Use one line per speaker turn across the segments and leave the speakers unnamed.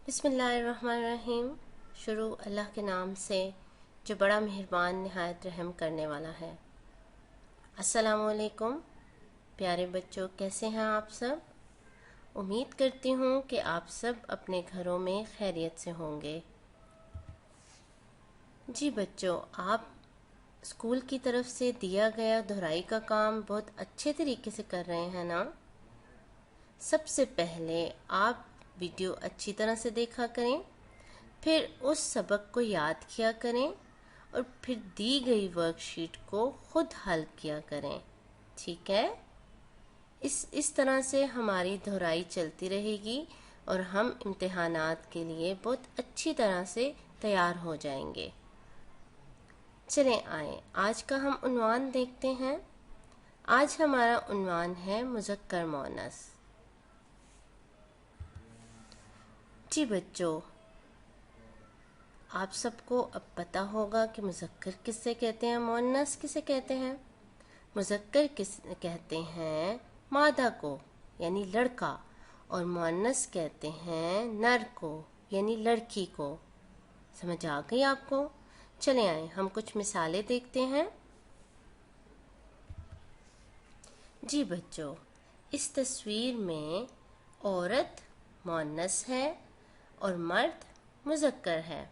بسم اللہ الرحمن الرحیم۔ شروع اللہ کے نام سے جو بڑا مہربان نہایت رحم کرنے والا ہے۔ السلام علیکم پیارے بچوں، کیسے ہیں آپ سب؟ امید کرتی ہوں کہ آپ سب اپنے گھروں میں خیریت سے ہوں گے۔ جی بچوں، آپ اسکول کی طرف سے دیا گیا دہرائی کا کام بہت اچھے طریقے سے کر رہے ہیں نا؟ سب سے پہلے آپ ویڈیو اچھی طرح سے دیکھا کریں، پھر اس سبق کو یاد کیا کریں اور پھر دی گئی ورک شیٹ کو خود حل کیا کریں، ٹھیک ہے؟ اس طرح سے ہماری دہرائی چلتی رہے گی اور ہم امتحانات کے لیے بہت اچھی طرح سے تیار ہو جائیں گے۔ چلیں آئیں، آج کا ہم عنوان دیکھتے ہیں۔ آج ہمارا عنوان ہے مذکر مؤنث۔ جی بچوں، آپ سب کو اب پتہ ہوگا کہ مذکر کسے کہتے ہیں، مؤنث کسے کہتے ہیں۔ مذکر کہتے ہیں مادہ کو یعنی لڑکا، اور مؤنث کہتے ہیں نر کو یعنی لڑکی کو۔ سمجھ آ گئی آپ کو؟ چلیں آئیں ہم کچھ مثالیں دیکھتے ہیں۔ جی بچوں، اس تصویر میں عورت مؤنث ہے اور مرد مذکر ہے۔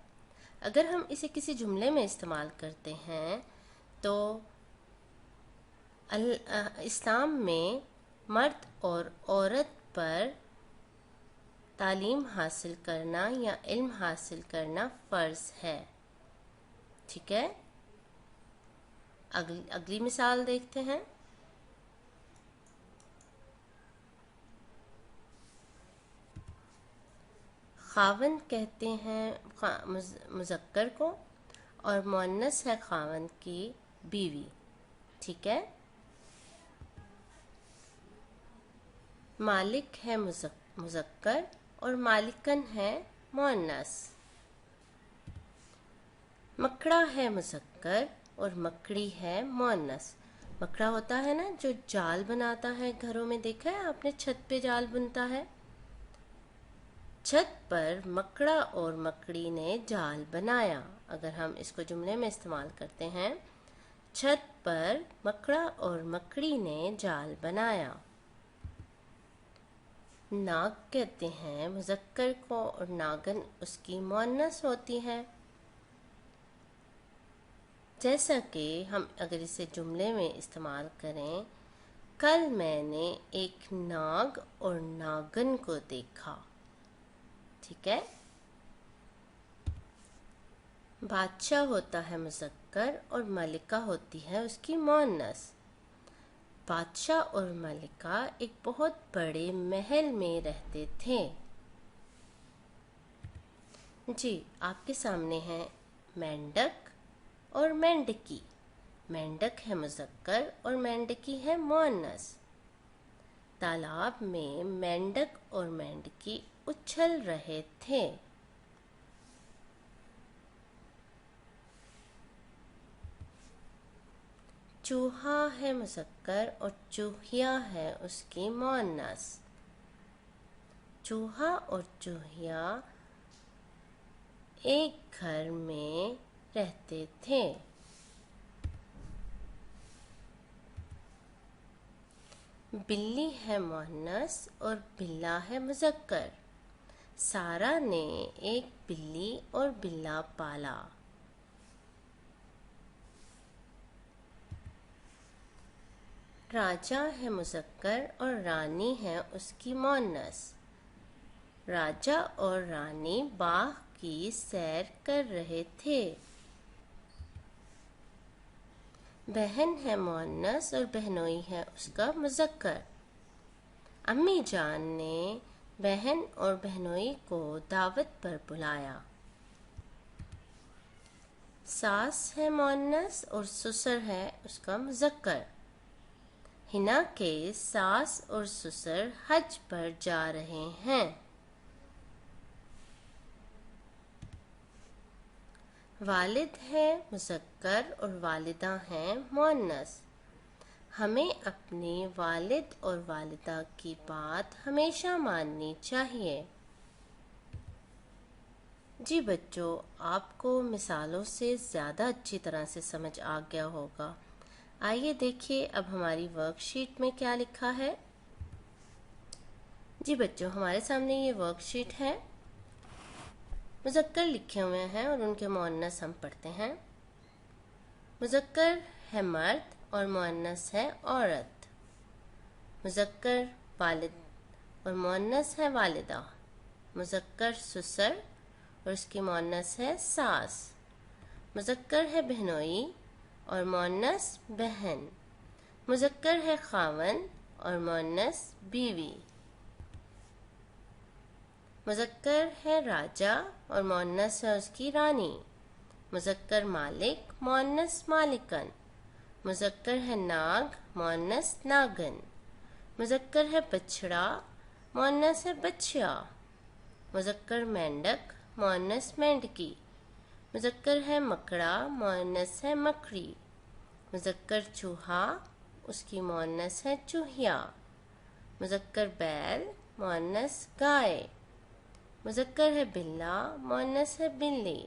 اگر ہم اسے کسی جملے میں استعمال کرتے ہیں تو اسلام میں مرد اور عورت پر تعلیم حاصل کرنا یا علم حاصل کرنا فرض ہے، ٹھیک ہے؟ اگلی مثال دیکھتے ہیں۔ خاوند کہتے ہیں مذکر کو اور مؤنث ہے خاوند کی بیوی، ٹھیک ہے؟ مالک ہے مذکر اور مالکن ہے مؤنث۔ مکڑا ہے مذکر اور مکڑی ہے مؤنث۔ مکڑا ہوتا ہے نا جو جال بناتا ہے، گھروں میں دیکھا ہے آپ نے، چھت پہ جال بنتا ہے۔ چھت پر مکڑا اور مکڑی نے جال بنایا۔ اگر ہم اس کو جملے میں استعمال کرتے ہیں، چھت پر مکڑا اور مکڑی نے جال بنایا۔ ناگ کہتے ہیں مذکر کو اور ناگن اس کی مؤنث ہوتی ہے۔ جیسا کہ ہم اگر اسے جملے میں استعمال کریں، کل میں نے ایک ناگ اور ناگن کو دیکھا، ٹھیک ہے؟ بادشاہ ہوتا ہے مذکر اور ملکہ ہوتی ہے اس کی مؤنث۔ بادشاہ اور ملکہ ایک بہت بڑے محل میں رہتے تھے۔ جی، آپ کے سامنے ہے مینڈک اور مینڈکی۔ مینڈک ہے مذکر اور مینڈکی ہے مؤنث۔ تالاب میں مینڈک اور مینڈکی اچھل رہے تھے۔ چوہا ہے مذکر اور چوہیا ہے اس کی مؤنث۔ چوہا اور چوہیا ایک گھر میں رہتے تھے۔ بلی ہے مؤنث اور بلا ہے مذکر۔ سارا نے ایک بلی اور بلا پالا۔ راجا ہے مذکر اور رانی ہے اس کی مؤنث۔ راجا اور رانی باغ کی سیر کر رہے تھے۔ بہن ہے مؤنث اور بہنوئی ہے اس کا مذکر۔ امی جان نے بہن اور بہنوئی کو دعوت پر بلایا۔ ساس ہے مؤنث اور سسر ہے اس کا مذکر۔ حنا کے ساس اور سسر حج پر جا رہے ہیں۔ والد ہے مذکر اور والدہ ہیں مؤنث۔ ہمیں اپنے والد اور والدہ کی بات ہمیشہ ماننی چاہیے۔ جی بچوں، آپ کو مثالوں سے زیادہ اچھی طرح سے سمجھ آ گیا ہوگا۔ آئیے دیکھیے اب ہماری ورک شیٹ میں کیا لکھا ہے۔ جی بچوں، ہمارے سامنے یہ ورک شیٹ ہے۔ مذکر لکھے ہوئے ہیں اور ان کے مؤنث ہم پڑھتے ہیں۔ مذکر ہے مرد اور مؤنث ہے عورت۔ مذکر والد اور مؤنث ہے والدہ۔ مذکر سسر اور اس کی مؤنث ہے ساس۔ مذکر ہے بہنوئی اور مؤنث بہن۔ مذکر ہے خاوند اور مؤنث بیوی۔ مذکر ہے راجا اور مؤنث ہے اس کی رانی۔ مذکر مالک مؤنث مالکن۔ مذکر ہے ناگ مؤنث ناگن۔ مذکر ہے بچھڑا مؤنث ہے بچیا۔ مذکر مینڈک مؤنث مینڈکی۔ مذکر ہے مکڑا مؤنث ہے مکڑی۔ مذکر چوہا اس کی مؤنث ہے چوہیا۔ مذکر بیل مؤنث گائے۔ مذکر ہے بلا مؤنث ہے بلی۔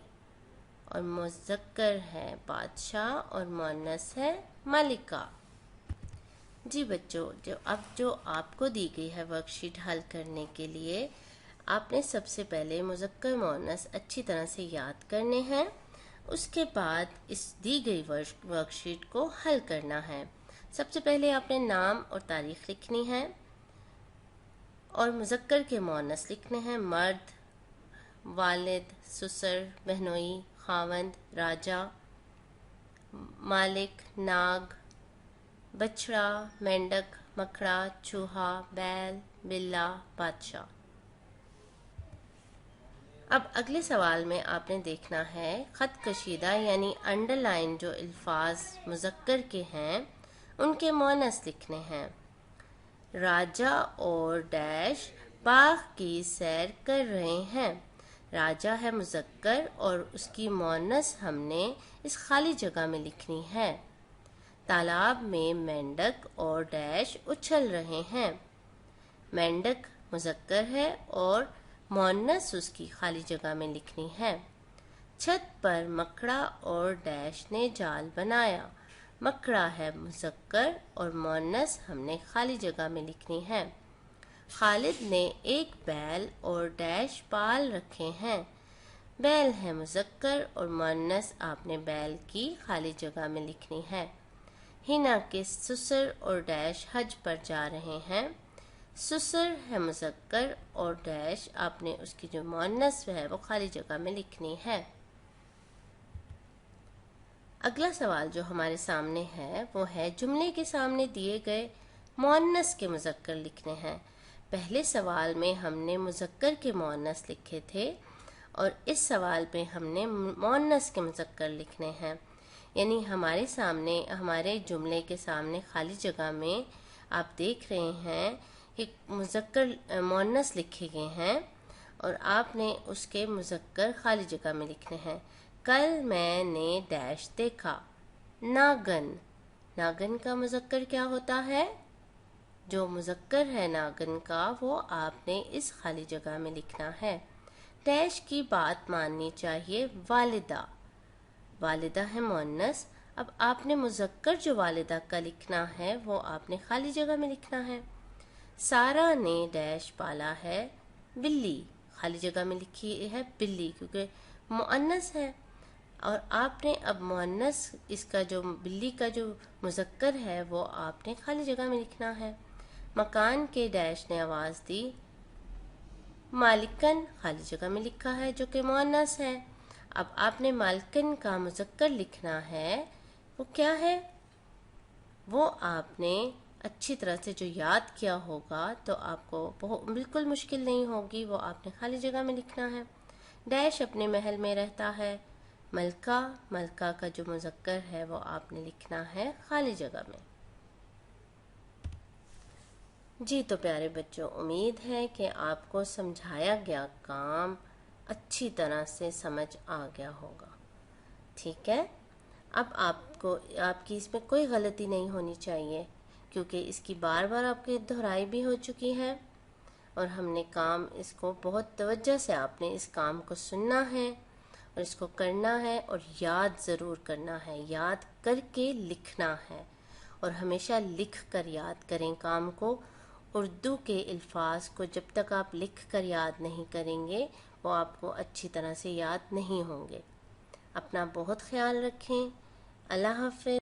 اور مذکر ہے بادشاہ اور مؤنث ہے ملکہ۔ جی بچوں، جو آپ کو دی گئی ہے ورک شیٹ حل کرنے کے لیے، آپ نے سب سے پہلے مذکر مؤنث اچھی طرح سے یاد کرنے ہیں۔ اس کے بعد اس دی گئی ورک شیٹ کو حل کرنا ہے۔ سب سے پہلے آپ نے نام اور تاریخ لکھنی ہے اور مذکر کے مؤنث لکھنے ہیں۔ مرد، والد، سسر، بہنوئی، خاوند، راجا، مالک، ناگ، بچھڑا، مینڈک، مکڑا، چوہا، بیل، بلا، بادشاہ۔ اب اگلے سوال میں آپ نے دیکھنا ہے خط کشیدہ یعنی انڈر لائن جو الفاظ مذکر کے ہیں ان کے مؤنث لکھنے ہیں۔ راجا اور ڈیش باغ کی سیر کر رہے ہیں۔ راجا ہے مذکر اور اس کی مؤنث ہم نے اس خالی جگہ میں لکھنی ہے۔ تالاب میں مینڈک اور ڈیش اچھل رہے ہیں۔ مینڈک مذکر ہے اور مؤنث اس کی خالی جگہ میں لکھنی ہے۔ چھت پر مکڑا اور ڈیش نے جال بنایا۔ مکڑا ہے مذکر اور مؤنث ہم نے خالی جگہ میں لکھنی ہے۔ خالد نے ایک بیل اور ڈیش پال رکھے ہیں۔ بیل ہے مذکر اور مؤنث آپ نے بیل کی خالی جگہ میں لکھنی ہے۔ ہنا کے سسر اور ڈیش حج پر جا رہے ہیں۔ سسر ہے مذکر اور ڈیش آپ نے اس کی جو مؤنث ہے وہ خالی جگہ میں لکھنی ہے۔ اگلا سوال جو ہمارے سامنے ہے وہ ہے جملے کے سامنے دیے گئے مؤنث کے مذکر لکھنے ہیں۔ پہلے سوال میں ہم نے مذکر کے مؤنث لکھے تھے اور اس سوال میں ہم نے مؤنث کے مذکر لکھنے ہیں، یعنی ہمارے سامنے ہمارے جملے کے سامنے خالی جگہ میں آپ دیکھ رہے ہیں کہ مذکر مؤنث لکھے گئے ہیں اور آپ نے اس کے مذکر خالی جگہ میں لکھنے ہیں۔ کل میں نے ڈیش دیکھا، ناگن۔ ناگن کا مذکر کیا ہوتا ہے؟ جو مذکر ہے ناگن کا وہ آپ نے اس خالی جگہ میں لکھنا ہے۔ ڈیش کی بات ماننی چاہیے، والدہ۔ والدہ ہے مؤنث، اب آپ نے مذکر جو والدہ کا لکھنا ہے وہ آپ نے خالی جگہ میں لکھنا ہے۔ سارا نے ڈیش پالا ہے، بلی۔ خالی جگہ میں لکھی ہے بلی کیونکہ مؤنث ہے، اور آپ نے اب مؤنث اس کا جو بلی کا جو مذکر ہے وہ آپ نے خالی جگہ میں لکھنا ہے۔ مکان کے ڈیش نے آواز دی، مالکن۔ خالی جگہ میں لکھا ہے جو کہ مؤنث ہے۔ اب آپ نے مالکن کا مذکر لکھنا ہے، وہ کیا ہے؟ وہ آپ نے اچھی طرح سے جو یاد کیا ہوگا تو آپ کو بالکل مشکل نہیں ہوگی، وہ آپ نے خالی جگہ میں لکھنا ہے۔ ڈیش اپنے محل میں رہتا ہے، ملکہ۔ ملکہ کا جو مذکر ہے وہ آپ نے لکھنا ہے خالی جگہ میں۔ جی تو پیارے بچوں، امید ہے کہ آپ کو سمجھایا گیا کام اچھی طرح سے سمجھ آ گیا ہوگا، ٹھیک ہے؟ اب آپ کی اس میں کوئی غلطی نہیں ہونی چاہیے کیونکہ اس کی بار بار آپ کی دہرائی بھی ہو چکی ہے۔ اور ہم نے کام اس کو بہت توجہ سے آپ نے اس کام کو سننا ہے اور اس کو کرنا ہے اور یاد ضرور کرنا ہے، یاد کر کے لکھنا ہے، اور ہمیشہ لکھ کر یاد کریں کام کو۔ اردو کے الفاظ کو جب تک آپ لکھ کر یاد نہیں کریں گے وہ آپ کو اچھی طرح سے یاد نہیں ہوں گے۔ اپنا بہت خیال رکھیں۔ اللہ حافظ۔